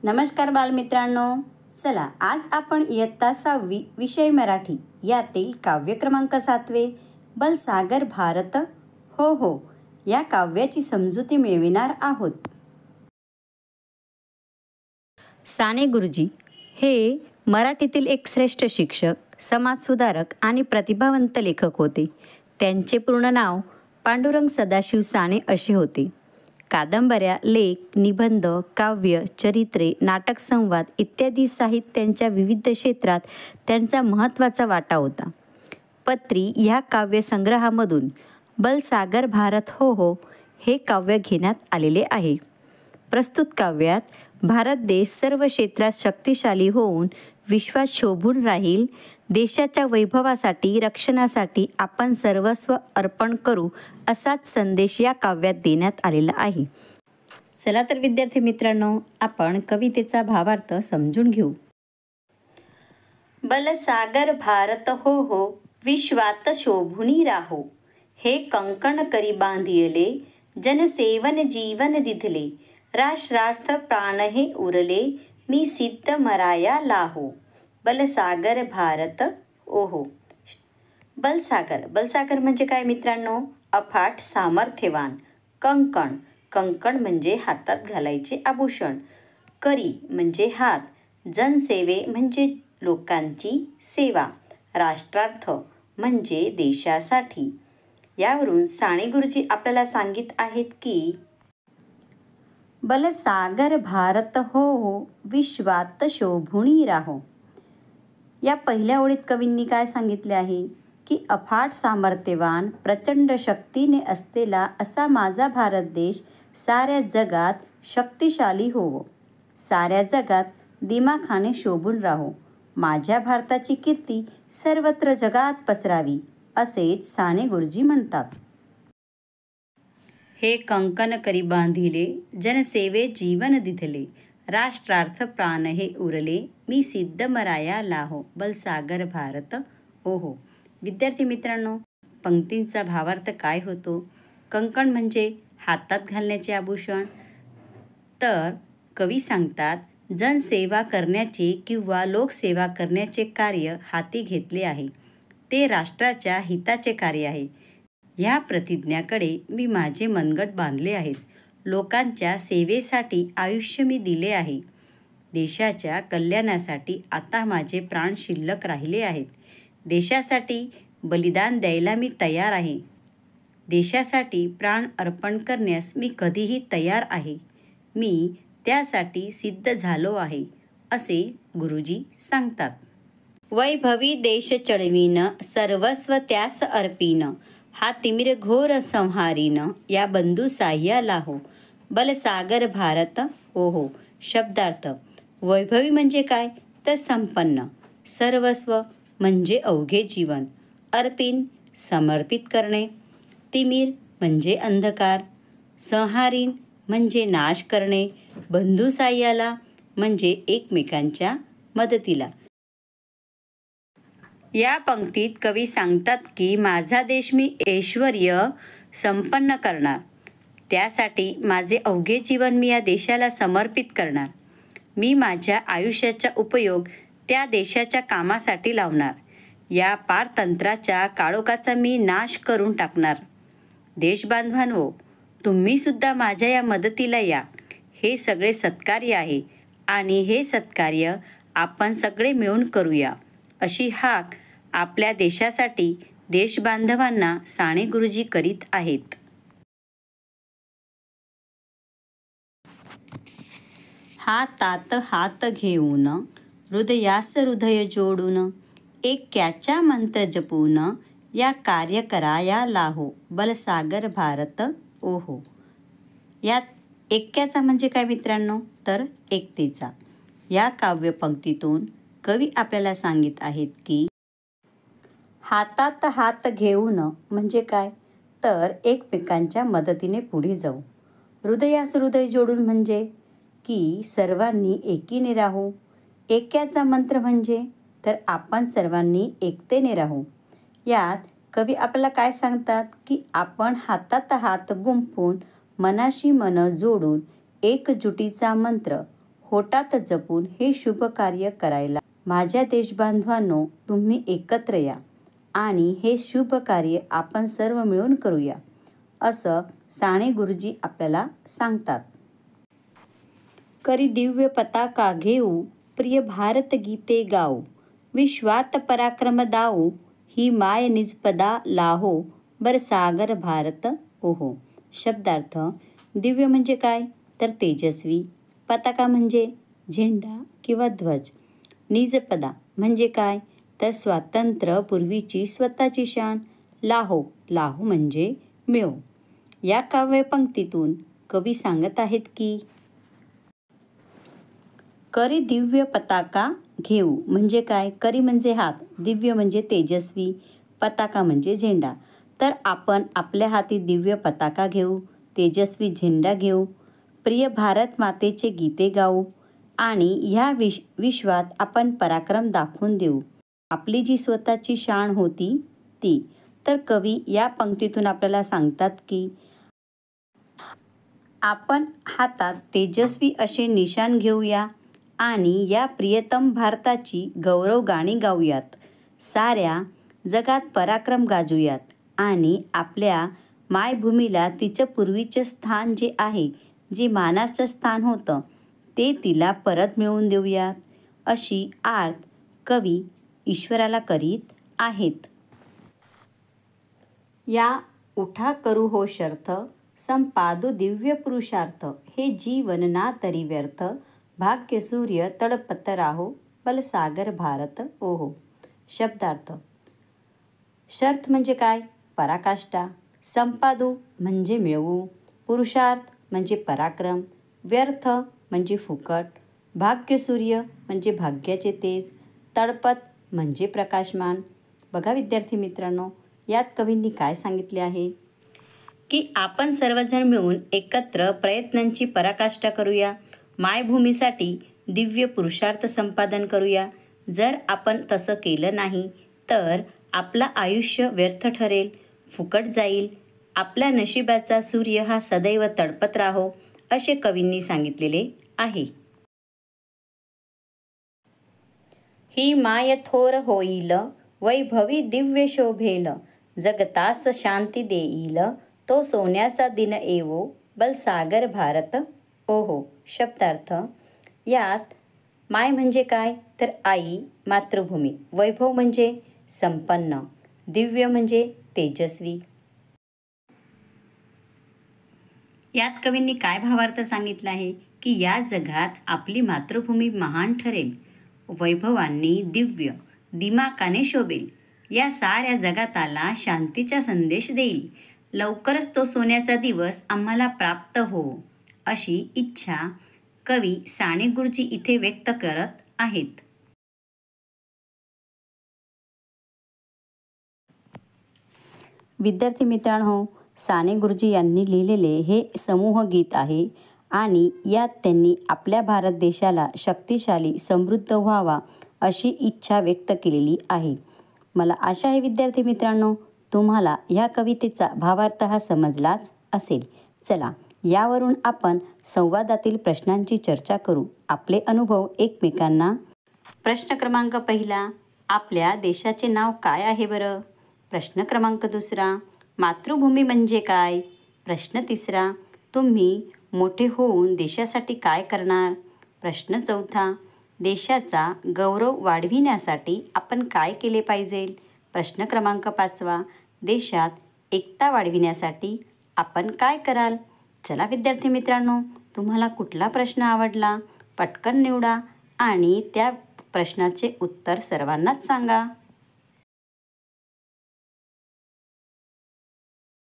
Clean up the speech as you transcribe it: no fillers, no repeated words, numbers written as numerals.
नमस्कार बालमित्रांनो, चला आज आपण इयत्ता 6वी विषय मराठी यातील काव्य क्रमांक 7 बलसागर भारत हो हो या काव्याची समजुती मिळविणार आहोत. साने गुरुजी हे मराठीतील एक श्रेष्ठ शिक्षक, समाजसुधारक आणि प्रतिभावंत लेखक होते. त्यांचे पूर्ण नाव पांडुरंग सदाशिव साने असे होते. कादंबऱ्या, लेख, निबंध, काव्य, चरित्रे, नाटक, संवाद इत्यादी साहित्यांच्या विविध क्षेत्रात त्यांचा महत्त्वाचा वाटा होता. पत्री ह्या काव्यसंग्रहामधून बलसागर भारत हो हो हे काव्य घेण्यात आलेले आहे. प्रस्तुत काव्यात भारत देश सर्व क्षेत्रात शक्तिशाली होऊन विश्वात शोभून राहील, देशाच्या वैभवासाठी, रक्षणासाठी आपण सर्वस्व अर्पण करू असाच संदेश या काव्यात देण्यात आलेला आहे. चला तर विद्यार्थी मित्रांनो, आपण कवितेचा भावार्थ समजून घेऊ. बलसागर भारत हो हो विश्वात शोभुनी राहो, हे कंकण करी बांधियले, जनसेवन जीवन दिधले, राष्ट्रार्थ प्राण हे उरले, मी सिद्ध मराया लाहो. बलसागर भारत ओहो. बलसागर म्हणजे काय मित्रांनो? अफाट सामर्थ्यवान. कंकण, कंकण म्हणजे हातात घालायचे आभूषण. करी म्हणजे हात. जनसेवे म्हणजे लोकांची सेवा. राष्ट्रार्थ म्हणजे देशासाठी. यावरून साने गुरुजी आपल्याला सांगित आहेत की बलसागर भारत हो हो विश्वात शोभुनी राहो. या पहिल्या ओळीत कवींनी काय सांगितले आहे की अफाट सामर्थ्यवान, प्रचंड शक्तीने असलेला असा माझा भारत देश साऱ्या जगात शक्तिशाली होवो, साऱ्या जगात दिमाखाने शोभून राहो, माझ्या भारताची कीर्ती सर्वत्र जगात पसरावी असेच साने गुरुजी म्हणतात. हे कंकण करी बांधिले, जनसेवे जीवन दिधले, राष्ट्रार्थ प्राण हे उरले, मी सिद्ध मराया लाहो. बलसागर भारत ओहो. विद्यार्थी मित्रांनो, पंक्तींचा भावार्थ काय होतो? कंकण म्हणजे हातात घालण्याचे आभूषण. तर कवी सांगतात जनसेवा करण्याचे किंवा लोकसेवा करण्याचे कार्य हाती घेतले आहे, ते राष्ट्राच्या हिताचे कार्य आहे. ह्या प्रतिज्ञाकडे मी माझे मनगट बांधले आहेत. लोकांच्या सेवेसाठी आयुष्य मी दिले आहे. देशाच्या कल्याणासाठी आता माझे प्राण शिल्लक राहिले आहेत. देशासाठी बलिदान द्यायला मी तयार आहे. देशासाठी प्राण अर्पण करण्यास मी कधीही तयार आहे. मी त्यासाठी सिद्ध झालो आहे, असे गुरुजी सांगतात. वैभवी देश चळवीन, सर्वस्व त्यास अर्पीन, हा तिमिर घोर संहारीन, या बंधू साह्या लाहो. बलसागर भारत ओहो. शब्दार्थ. वैभवी म्हणजे काय तर संपन्न. सर्वस्व म्हणजे अवघे जीवन. अर्पीन समर्पित करणे. तिमिर म्हणजे अंधकार. संहारीन म्हणजे नाश करणे. बंधू साह्याला म्हणजे एकमेकांच्या मदतीला. या पंक्तीत कवी सांगतात की माझा देश मी ऐश्वर्य संपन्न करणार. त्यासाठी माझे अवघे जीवन मी या देशाला समर्पित करणार. मी माझ्या आयुष्याचा उपयोग त्या देशाच्या कामासाठी लावणार. या पारतंत्र्याच्या काळोखाचा मी नाश करून टाकणार. देशबांधवांनो, तुम्हीसुद्धा माझ्या या मदतीला या. हे सगळे सत्कार्य आहे आणि हे सत्कार्य आपण सगळे मिळून करूया, अशी हाक आपल्या देशासाठी देशबांधवांना साने गुरुजी करीत आहेत. हातात हात घेऊन, हृदयास हृदय जोडून, ऐक्याचा मंत्र जपून, या कार्य कराया लाहो. बलसागर भारत ओहो. यात ऐक्याचा म्हणजे काय मित्रांनो तर एकतेचा. या काव्यपंक्तीतून कवी आपल्याला सांगित आहेत की हातात हात घेऊन म्हणजे काय तर एकमेकांच्या मदतीने पुढे जाऊ. हृदयास हृदय जोडून म्हणजे की सर्वांनी एकीने राहू. ऐक्याचा मंत्र म्हणजे तर आपण सर्वांनी एकतेने राहू. यात कवी आपल्याला काय सांगतात की आपण हातात हात गुंफून मनाशी मन जोडून एकजुटीचा मंत्र होतात जपून हे शुभ कार्य करायला. माझ्या देशबांधवांनो, तुम्ही एकत्र या आणि हे शुभ कार्य आपण सर्व मिळून करूया, असं साने गुरुजी आपल्याला सांगतात. करी दिव्य पताका घेऊ, प्रिय भारत गीते गाऊ, विश्वात पराक्रम दाऊ, ही माय निजपदा लाहो, बरसागर भारत ओहो. शब्दार्थ. दिव्य म्हणजे काय, तर तेजस्वी. पताका म्हणजे झेंडा किंवा ध्वज. निजपदा म्हणजे काय, तर स्वातंत्र्यपूर्वीची स्वतःची शान. लाहो, लाहो म्हणजे मिळो. या काव्यपंक्तीतून कवी सांगत आहेत की करी दिव्य पताका घेऊ म्हणजे काय, करी म्हणजे हात, दिव्य म्हणजे तेजस्वी, पताका म्हणजे झेंडा. तर आपण आपल्या हाती दिव्य पताका घेऊ, तेजस्वी झेंडा घेऊ, प्रिय भारत मातेचे गीते गाऊ आणि ह्या विश्वात आपण पराक्रम दाखवून देऊ. आपली जी स्वतःची शान होती ती. तर कवी या पंक्तीतून आपल्याला सांगतात की आपण हातात तेजस्वी असे निशाण घेऊया आणि या प्रियतम भारताची गौरव गाणी गाऊयात. साऱ्या जगात पराक्रम गाजूयात आणि आपल्या मायभूमीला तिचं पूर्वीचं स्थान जे आहे, जे मानाचं स्थान होतं, ते तिला परत मिळवून देऊयात, अशी आर्त कवी ईश्वराला करीत आहेत. या उठा करू हो शर्थ, संपादू दिव्य पुरुषार्थ, हे जीवन ना तरी व्यर्थ, भाग्य सूर्य तळपत राहो, बलसागर भारत ओहो. शब्दार्थ. शर्थ म्हणजे काय, पराकाष्ठा. संपादू म्हणजे मिळवू. पुरुषार्थ म्हणजे पराक्रम. व्यर्थ म्हणजे फुकट. भाग्यसूर्य म्हणजे भाग्याचे तेज. तळपत म्हणजे प्रकाशमान. बघा विद्यार्थी मित्रांनो, यात कवींनी काय सांगितले आहे की आपण सर्वजण मिळून एकत्र प्रयत्नांची पराकाष्ठा करूया, मायभूमीसाठी दिव्य पुरुषार्थ संपादन करूया. जर आपण तसं केलं नाही तर आपलं आयुष्य व्यर्थ ठरेल, फुकट जाईल. आपल्या नशिबाचा सूर्य हा सदैव तळपत राहो, असे कवींनी सांगितलेले आहे. ही माय थोर होईल, वैभवी दिव्य शोभेल, जगतास शांती देईल, तो सोन्याचा दिन येवो, बलसागर भारत ओहो. शब्दार्थ. यात माय म्हणजे काय, तर आई, मातृभूमी. वैभव म्हणजे संपन्न. दिव्य म्हणजे तेजस्वी. यात कवींनी काय भावार्थ सांगितला आहे की या जगात आपली मातृभूमी महान ठरेल, वैभवांनी दिव्य, दिमाकाने शोभेल, या साऱ्या जगाताला शांतीचा संदेश देईल, लवकरच तो सोन्याचा दिवस आम्हाला प्राप्त हो, अशी इच्छा कवी साने गुरुजी इथे व्यक्त करत आहेत. विद्यार्थी मित्रांनो, साने गुरुजी यांनी लिहिलेले हे समूह गीत आहे आणि यात त्यांनी आपल्या भारत देशाला शक्तिशाली, समृद्ध व्हावा अशी इच्छा व्यक्त केलेली आहे. मला आशा आहे विद्यार्थी मित्रांनो, तुम्हाला ह्या कवितेचा भावार्थ हा समजलाच असेल. चला, यावरून आपण संवादातील प्रश्नांची चर्चा करू, आपले अनुभव एकमेकांना. प्रश्न क्रमांक पहिला, आपल्या देशाचे नाव काय आहे बरं? प्रश्न क्रमांक दुसरा, मातृभूमी म्हणजे काय? प्रश्न तिसरा, तुम्ही मोठे होऊन देशासाठी काय करणार? प्रश्न चौथा, देशाचा गौरव वाढविण्यासाठी आपण काय केले पाहिजे? प्रश्न क्रमांक पाचवा, देशात एकता वाढविण्यासाठी आपण काय कराल? चला विद्यार्थी मित्रांनो, तुम्हाला कुठला प्रश्न आवडला पटकन निवडा आणि त्या प्रश्नाचे उत्तर सर्वांनाच सांगा.